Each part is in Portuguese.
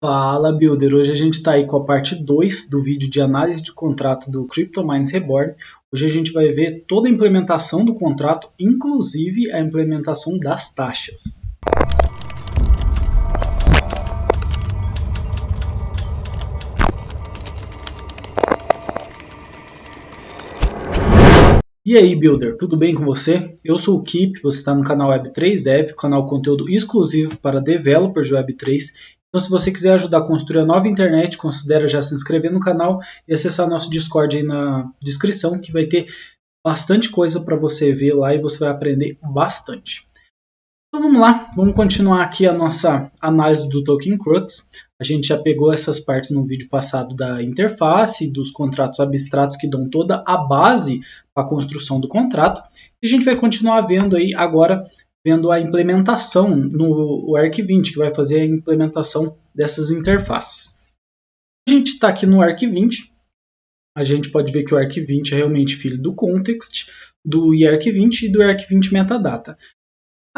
Fala, Builder! Hoje a gente está aí com a parte 2 do vídeo de análise de contrato do CryptoMines Reborn. Hoje a gente vai ver toda a implementação do contrato, inclusive a implementação das taxas. E aí, Builder, tudo bem com você? Eu sou o Kip, você está no canal Web3 Dev, canal conteúdo exclusivo para developers de Web3. Então, se você quiser ajudar a construir a nova internet, considere já se inscrever no canal e acessar nosso Discord aí na descrição, que vai ter bastante coisa para você ver lá e você vai aprender bastante. Então vamos lá, vamos continuar aqui a nossa análise do Token Crux. A gente já pegou essas partes no vídeo passado da interface, dos contratos abstratos que dão toda a base para a construção do contrato. E a gente vai continuar vendo aí agora, vendo a implementação no Arc20, que vai fazer a implementação dessas interfaces. A gente está aqui no Arc20, a gente pode ver que o Arc20 é realmente filho do Context, do Arc20 e do Arc20 Metadata.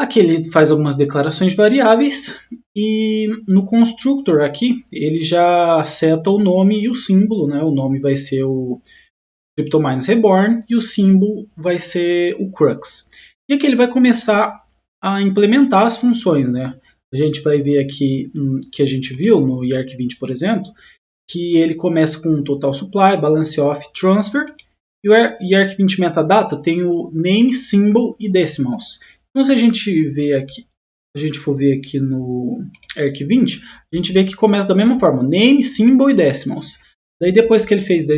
Aqui ele faz algumas declarações variáveis e no constructor aqui ele já seta o nome e o símbolo, né? O nome vai ser o CryptoMines Reborn e o símbolo vai ser o Crux. E aqui ele vai começar a implementar as funções, né? A gente vai ver aqui que a gente viu no Arc20, por exemplo, que ele começa com Total Supply, Balance Off, Transfer e o Arc20 Metadata tem o Name, Symbol e Decimals. Então, se a gente for ver aqui no Arc20, a gente vê que começa da mesma forma, Name, Symbol e Decimals. Daí depois que ele fez do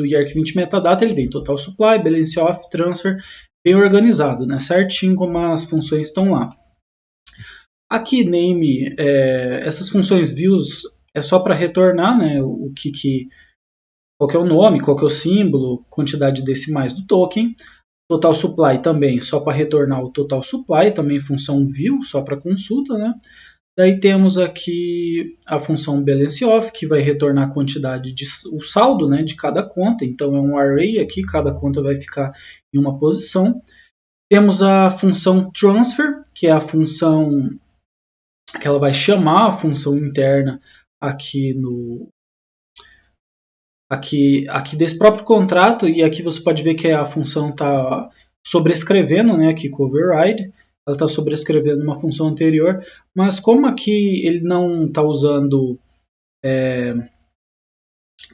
Arc20 Metadata, ele vem Total Supply, Balance Off, Transfer, bem organizado, né? Certinho como as funções estão lá. Aqui, Name, essas funções views é só para retornar, né? Qual que é o nome, qual que é o símbolo, quantidade de decimais do token. Total Supply também, só para retornar o Total Supply, também função view, só para consulta, né? Daí temos aqui a função Balance Off, que vai retornar a quantidade o saldo, né, de cada conta. Então é um array aqui, cada conta vai ficar em uma posição. Temos a função Transfer, que é a função que ela vai chamar a função interna aqui desse próprio contrato, e aqui você pode ver que a função está sobrescrevendo, né, aqui com o override, ela está sobrescrevendo uma função anterior, mas como aqui ele não está usando,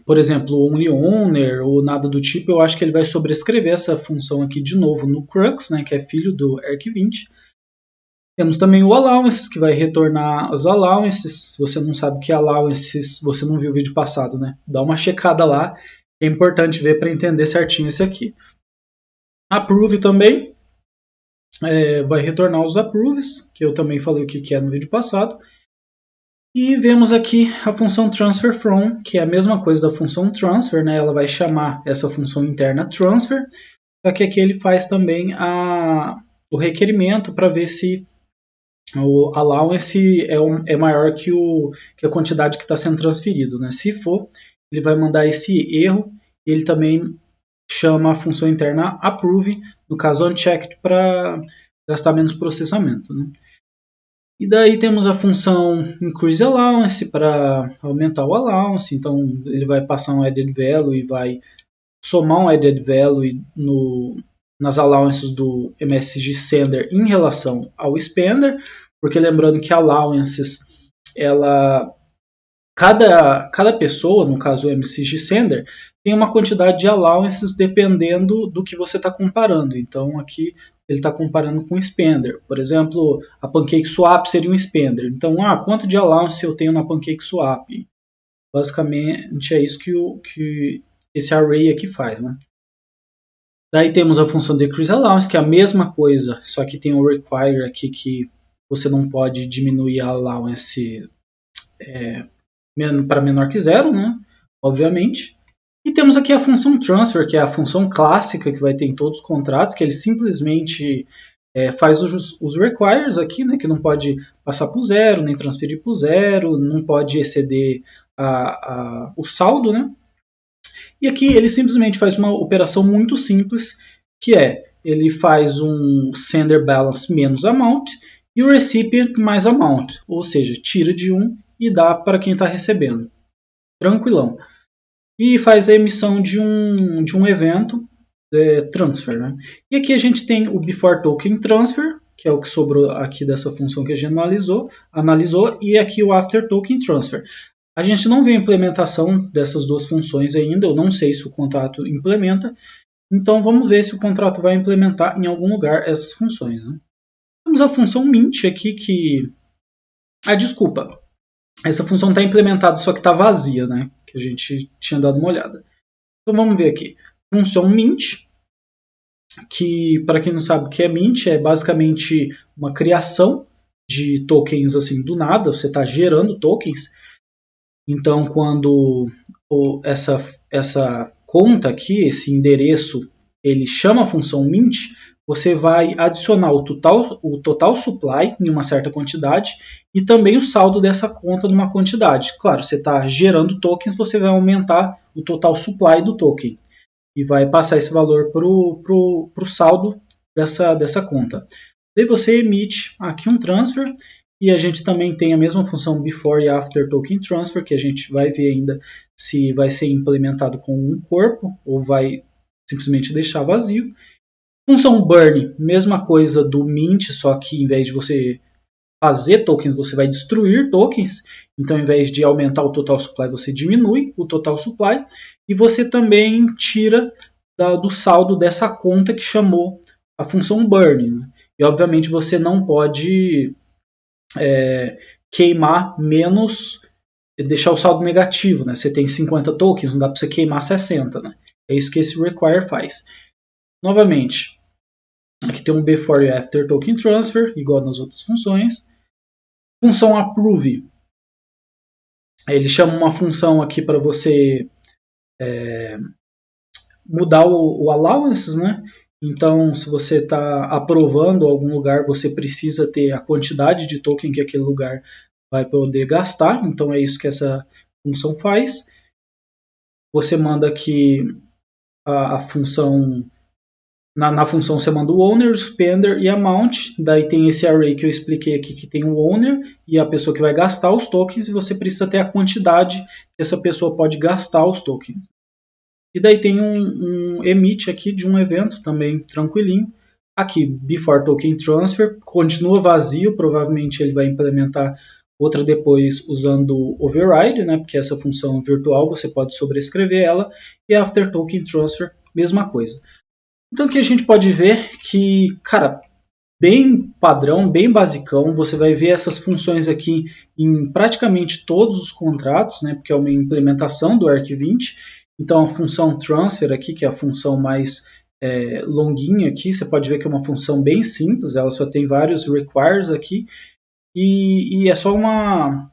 por exemplo, only owner ou nada do tipo, eu acho que ele vai sobrescrever essa função aqui de novo no Crux, né, que é filho do Arc20. Temos também o allowances, que vai retornar os allowances. Se você não sabe o que é allowances, você não viu o vídeo passado, né? Dá uma checada lá, é importante ver para entender certinho esse aqui. Approve também, vai retornar os approves, que eu também falei o que é no vídeo passado. E vemos aqui a função transfer from, que é a mesma coisa da função transfer, né? Ela vai chamar essa função interna transfer, só que aqui ele faz também o requerimento para ver se o allowance é maior que a quantidade que está sendo transferido, né? Se for, ele vai mandar esse erro e ele também chama a função interna approve, no caso unchecked, para gastar menos processamento, né? E daí temos a função increase allowance para aumentar o allowance, então ele vai passar um added value e vai somar um added value nas allowances do MSG Sender em relação ao Spender, porque lembrando que allowances, cada pessoa, no caso o MSG Sender, tem uma quantidade de allowances dependendo do que você está comparando. Então aqui ele está comparando com o Spender. Por exemplo, a PancakeSwap seria um Spender. Então, quanto de allowance eu tenho na PancakeSwap? Basicamente é isso que esse array aqui faz, né? Daí temos a função decrease allowance, que é a mesma coisa, só que tem o require aqui que você não pode diminuir a allowance para menor que zero, né? Obviamente. E temos aqui a função transfer, que é a função clássica que vai ter em todos os contratos, que ele simplesmente faz os requires aqui, né? Que não pode passar por zero, nem transferir por zero, não pode exceder o saldo, né? E aqui ele simplesmente faz uma operação muito simples, que ele faz um sender balance menos amount e o recipient mais amount, ou seja, tira de um e dá para quem está recebendo. Tranquilão. E faz a emissão de um evento transfer. Né? E aqui a gente tem o before token transfer, que é o que sobrou aqui dessa função que a gente analisou, e aqui o after token transfer. A gente não vê a implementação dessas duas funções ainda, eu não sei se o contrato implementa, então vamos ver se o contrato vai implementar em algum lugar essas funções. Né? Temos a função mint aqui que... desculpa, essa função está implementada, só que está vazia, né? Que a gente tinha dado uma olhada. Então vamos ver aqui. Função mint, que para quem não sabe o que é mint, é basicamente uma criação de tokens assim do nada, você está gerando tokens. Então quando essa conta aqui, esse endereço, ele chama a função mint, você vai adicionar o total supply em uma certa quantidade e também o saldo dessa conta numa quantidade. Claro, você está gerando tokens, você vai aumentar o total supply do token e vai passar esse valor para o saldo dessa conta. Daí você emite aqui um transfer e a gente também tem a mesma função before e after token transfer, que a gente vai ver ainda se vai ser implementado com um corpo ou vai simplesmente deixar vazio. Função burn, mesma coisa do mint, só que em vez de você fazer tokens, você vai destruir tokens. Então, ao invés de aumentar o total supply, você diminui o total supply. E você também tira do saldo dessa conta que chamou a função burn. Né? E, obviamente, você não pode queimar menos, deixar o saldo negativo. Né? Você tem 50 tokens, não dá para você queimar 60. Né? É isso que esse require faz. Novamente, aqui tem um before e after token transfer, igual nas outras funções. Função approve. Ele chama uma função aqui para você mudar o allowances, né? Então, se você está aprovando algum lugar, você precisa ter a quantidade de token que aquele lugar vai poder gastar. Então, é isso que essa função faz. Você manda aqui a função... Na função você manda o owner, spender e amount. Daí tem esse array que eu expliquei aqui, que tem o owner e a pessoa que vai gastar os tokens. E você precisa ter a quantidade que essa pessoa pode gastar os tokens. E daí tem um emit aqui de um evento também tranquilinho. Aqui, before token transfer, continua vazio. Provavelmente ele vai implementar outra depois usando override, né? Porque essa função virtual você pode sobrescrever ela. E after token transfer, mesma coisa. Então aqui a gente pode ver que, cara, bem padrão, bem basicão, você vai ver essas funções aqui em praticamente todos os contratos, né, porque é uma implementação do Arc20. Então a função transfer aqui, que é a função mais longuinha aqui, você pode ver que é uma função bem simples, ela só tem vários requires aqui, e é só uma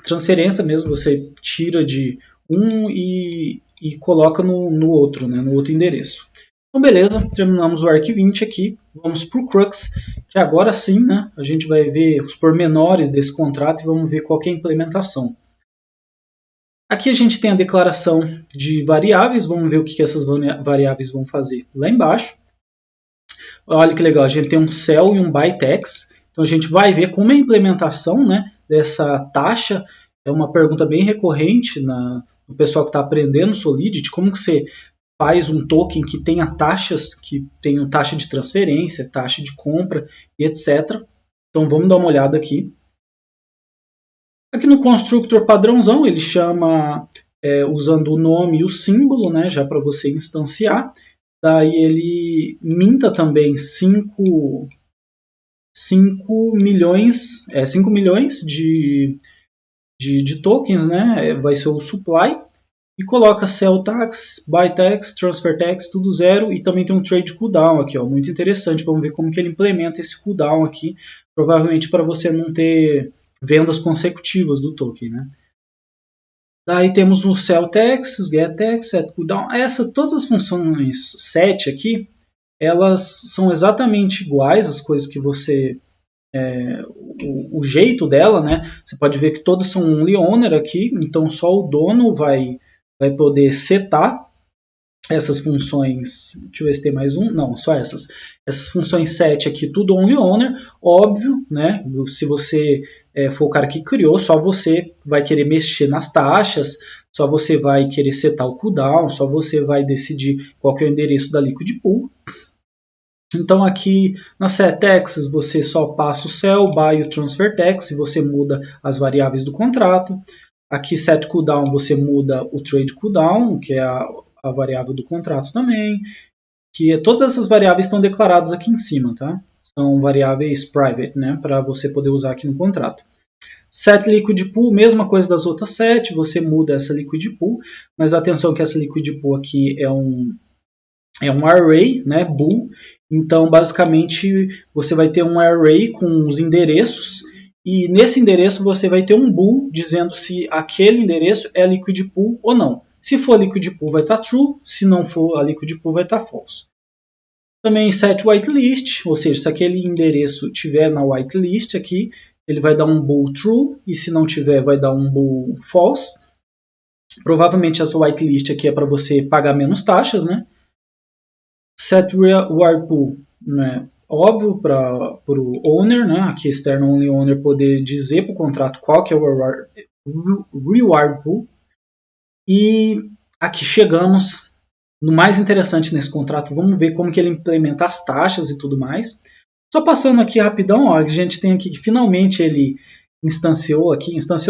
transferência mesmo, você tira de um e coloca no outro, né, no outro endereço. Então, beleza, terminamos o Arc20 aqui. Vamos para o Crux, que agora sim, né, a gente vai ver os pormenores desse contrato e vamos ver qual que é a implementação. Aqui a gente tem a declaração de variáveis, vamos ver o que essas variáveis vão fazer lá embaixo. Olha que legal, a gente tem um cell e um by tax. Então a gente vai ver como é a implementação, né, dessa taxa. É uma pergunta bem recorrente no pessoal que está aprendendo Solidity, como que você faz um token que tenha taxas, que tenham taxa de transferência, taxa de compra e etc. Então vamos dar uma olhada aqui. Aqui no constructor padrãozão, ele chama usando o nome e o símbolo, né, já para você instanciar. Daí ele minta também 5 milhões de tokens, né, vai ser o supply. E coloca Sell Tax, Buy Tax, Transfer Tax, tudo zero. E também tem um Trade Cooldown aqui, ó, muito interessante. Vamos ver como que ele implementa esse cooldown aqui. Provavelmente para você não ter vendas consecutivas do token, né? Daí temos o Sell Tax, Get Tax, Set Cooldown. Todas as funções set aqui, elas são exatamente iguais, as coisas que você... o jeito dela, né? Você pode ver que todas são only owner aqui, então só o dono vai poder setar essas funções, deixa eu ver se tem mais um, não, só essas funções set aqui, tudo only owner, óbvio, né, se você for o cara que criou, só você vai querer mexer nas taxas, só você vai querer setar o cooldown, só você vai decidir qual que é o endereço da liquid pool. Então aqui na set taxes você só passa o sell, buy e o transfer tax, e você muda as variáveis do contrato. Aqui set cooldown você muda o trade cooldown, que é a variável do contrato também, que todas essas variáveis estão declaradas aqui em cima, tá? São variáveis private, né, para você poder usar aqui no contrato. Set liquid pool, mesma coisa das outras set, você muda essa liquid pool, mas atenção que essa liquid pool aqui é um array, né, bool. Então, basicamente, você vai ter um array com os endereços, e nesse endereço você vai ter um bool dizendo se aquele endereço é liquid pool ou não. Se for liquid pool vai estar true, se não for a liquid pool vai estar false. Também set whitelist, ou seja, se aquele endereço tiver na whitelist aqui, ele vai dar um bool true, e se não tiver vai dar um bool false. Provavelmente essa whitelist aqui é para você pagar menos taxas, né? Set reward pool, né? Óbvio para o owner, né? Aqui external only owner poder dizer para o contrato qual que é o reward pool. E aqui chegamos no mais interessante nesse contrato. Vamos ver como que ele implementa as taxas e tudo mais. Só passando aqui rapidão, ó, a gente tem aqui que finalmente ele instanciou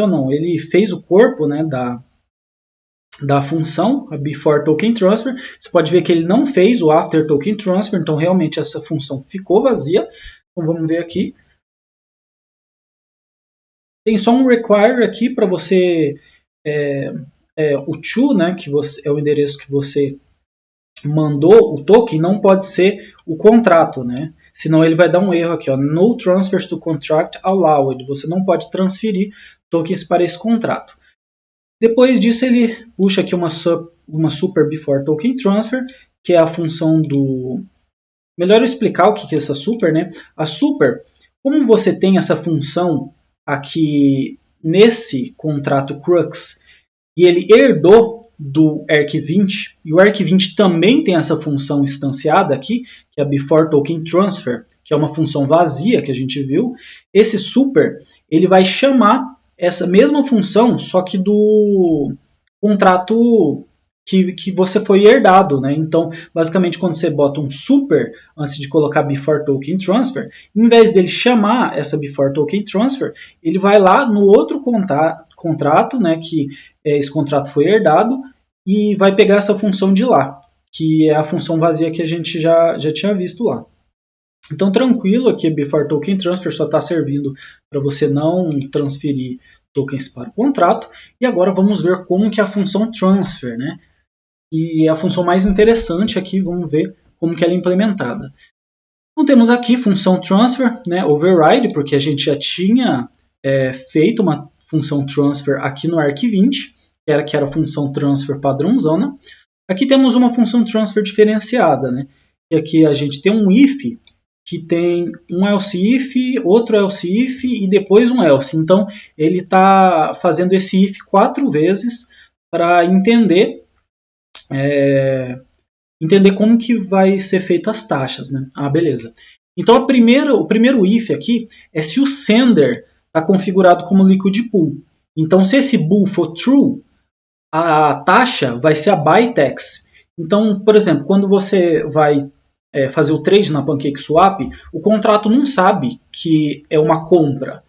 não, ele fez o corpo, né, da função, a before token transfer. Você pode ver que ele não fez o after token transfer, então realmente essa função ficou vazia. Então vamos ver aqui. Tem só um require aqui para você, o to, né, que é o endereço que você mandou o token, não pode ser o contrato, né? Senão ele vai dar um erro aqui, ó, no transfers to contract allowed. Você não pode transferir tokens para esse contrato. Depois disso ele puxa aqui uma super before token transfer, que é a função do... Melhor eu explicar o que é essa super, né? A super, como você tem essa função aqui nesse contrato Crux, e ele herdou do ERC20, e o ERC20 também tem essa função instanciada aqui, que é a Before Token Transfer, que é uma função vazia que a gente viu. Esse super, ele vai chamar essa mesma função, só que do contrato que você foi herdado, né? Então, basicamente, quando você bota um super antes de colocar Before Token Transfer, em vez dele chamar essa Before Token Transfer, ele vai lá no outro contrato, né, que esse contrato foi herdado, e vai pegar essa função de lá, que é a função vazia que a gente já tinha visto lá. Então, tranquilo, aqui Before Token Transfer só está servindo para você não transferir tokens para o contrato. E agora vamos ver como que é a função Transfer, né? E é a função mais interessante aqui, vamos ver como que ela é implementada. Então temos aqui função transfer, né, override, porque a gente já tinha feito uma função transfer aqui no ERC20, que era a função transfer padrãozona. Aqui temos uma função transfer diferenciada, né, e aqui a gente tem um if, que tem um else if, outro else if e depois um else. Então ele está fazendo esse if 4 vezes para entender como que vai ser feitas as taxas, né? Ah, beleza. Então o primeiro if aqui é se o sender está configurado como liquid pool. Então se esse bool for true, a taxa vai ser a buy tax. Então, por exemplo, quando você vai fazer o trade na PancakeSwap, o contrato não sabe que é uma compra.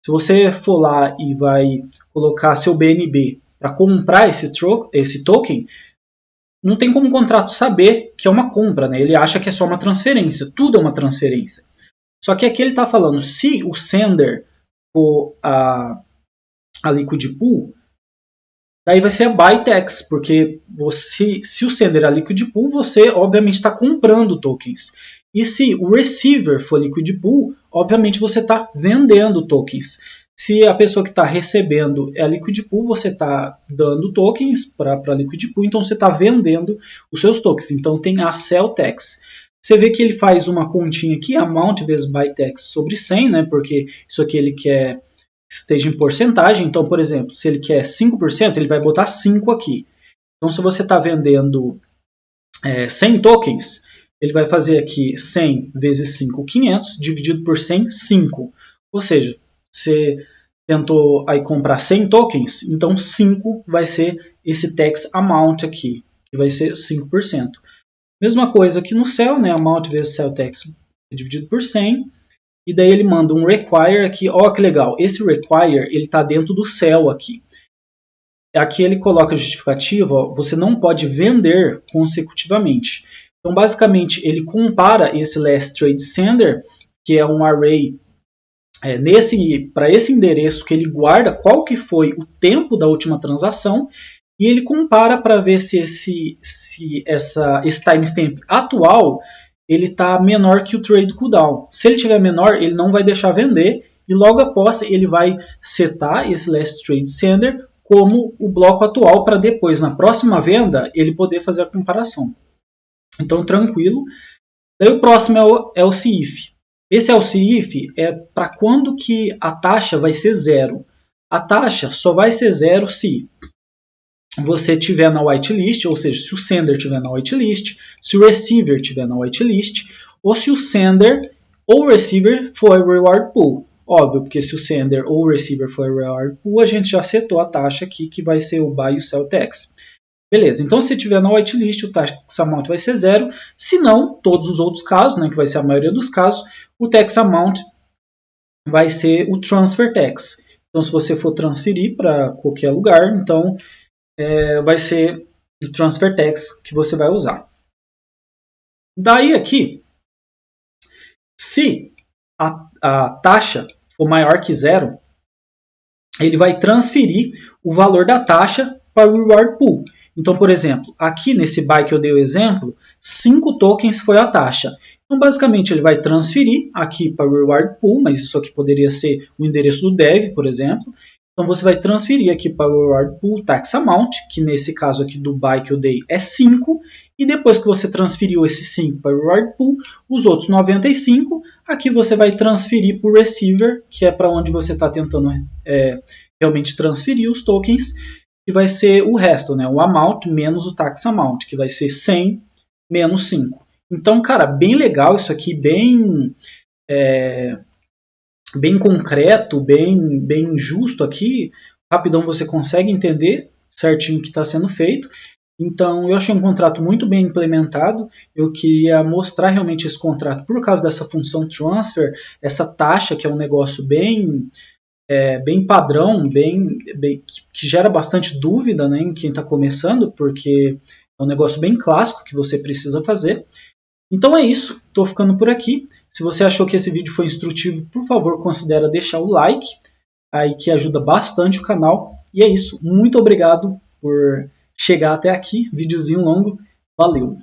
Se você for lá e vai colocar seu BNB para comprar esse token, não tem como o contrato saber que é uma compra, né? Ele acha que é só uma transferência. Tudo é uma transferência. Só que aqui ele está falando, se o sender for a liquid pool, daí vai ser a buy tax, porque se o sender é a liquid pool, você obviamente está comprando tokens. E se o receiver for liquid pool, obviamente você está vendendo tokens. Se a pessoa que está recebendo é a liquid pool, você está dando tokens para a liquid pool, então você está vendendo os seus tokens. Então tem a sell tax. Você vê que ele faz uma continha aqui, amount vezes buy tax sobre 100, né? Porque isso aqui ele quer que esteja em porcentagem. Então, por exemplo, se ele quer 5%, ele vai botar 5 aqui. Então, se você está vendendo 100 tokens, ele vai fazer aqui 100 vezes 5, 500, dividido por 100, 5. Ou seja, você tentou aí comprar 100 tokens, então 5 vai ser esse tax amount aqui, que vai ser 5%. Mesma coisa aqui no cell, né? Amount vezes cell tax dividido por 100. E daí ele manda um require aqui. Ó, que legal. Esse require, ele está dentro do cell aqui. Aqui ele coloca a justificativa, ó, você não pode vender consecutivamente. Então, basicamente, ele compara esse last trade sender, que é um array para esse endereço que ele guarda qual que foi o tempo da última transação, e ele compara para ver se esse timestamp atual ele está menor que o trade cooldown. Se ele tiver menor, ele não vai deixar vender, e logo após ele vai setar esse last trade sender como o bloco atual, para depois, na próxima venda, ele poder fazer a comparação. Então, tranquilo. Daí o próximo é o CIF. Esse LCIF é para quando que a taxa vai ser zero. A taxa só vai ser zero se você tiver na whitelist, ou seja, se o sender tiver na whitelist, se o receiver tiver na whitelist, ou se o sender ou o receiver for reward pool. Óbvio, porque se o sender ou o receiver for reward pool, a gente já setou a taxa aqui, que vai ser o buy e o sell tax. Beleza, então se tiver na whitelist, o tax amount vai ser zero. Se não, todos os outros casos, né, que vai ser a maioria dos casos, o tax amount vai ser o transfer tax. Então, se você for transferir para qualquer lugar, então vai ser o transfer tax que você vai usar. Daí aqui, se a taxa for maior que zero, ele vai transferir o valor da taxa para o reward pool. Então, por exemplo, aqui nesse buy que eu dei o exemplo, 5 tokens foi a taxa. Então, basicamente, ele vai transferir aqui para o reward pool, mas isso aqui poderia ser o endereço do dev, por exemplo. Então, você vai transferir aqui para o reward pool tax amount, que nesse caso aqui do buy que eu dei é 5. E depois que você transferiu esse 5 para o reward pool, os outros 95, aqui você vai transferir para o receiver, que é para onde você está tentando realmente transferir os tokens, que vai ser o resto, né? O amount menos o tax amount, que vai ser 100 menos 5. Então, cara, bem legal isso aqui, bem concreto, bem justo aqui. Rapidão você consegue entender certinho o que está sendo feito. Então, eu achei um contrato muito bem implementado. Eu queria mostrar realmente esse contrato por causa dessa função transfer, essa taxa que é um negócio bem padrão, que gera bastante dúvida, né, em quem está começando, porque é um negócio bem clássico que você precisa fazer. Então é isso, estou ficando por aqui. Se você achou que esse vídeo foi instrutivo, por favor, considere deixar o like, aí que ajuda bastante o canal. E é isso, muito obrigado por chegar até aqui, videozinho longo, valeu!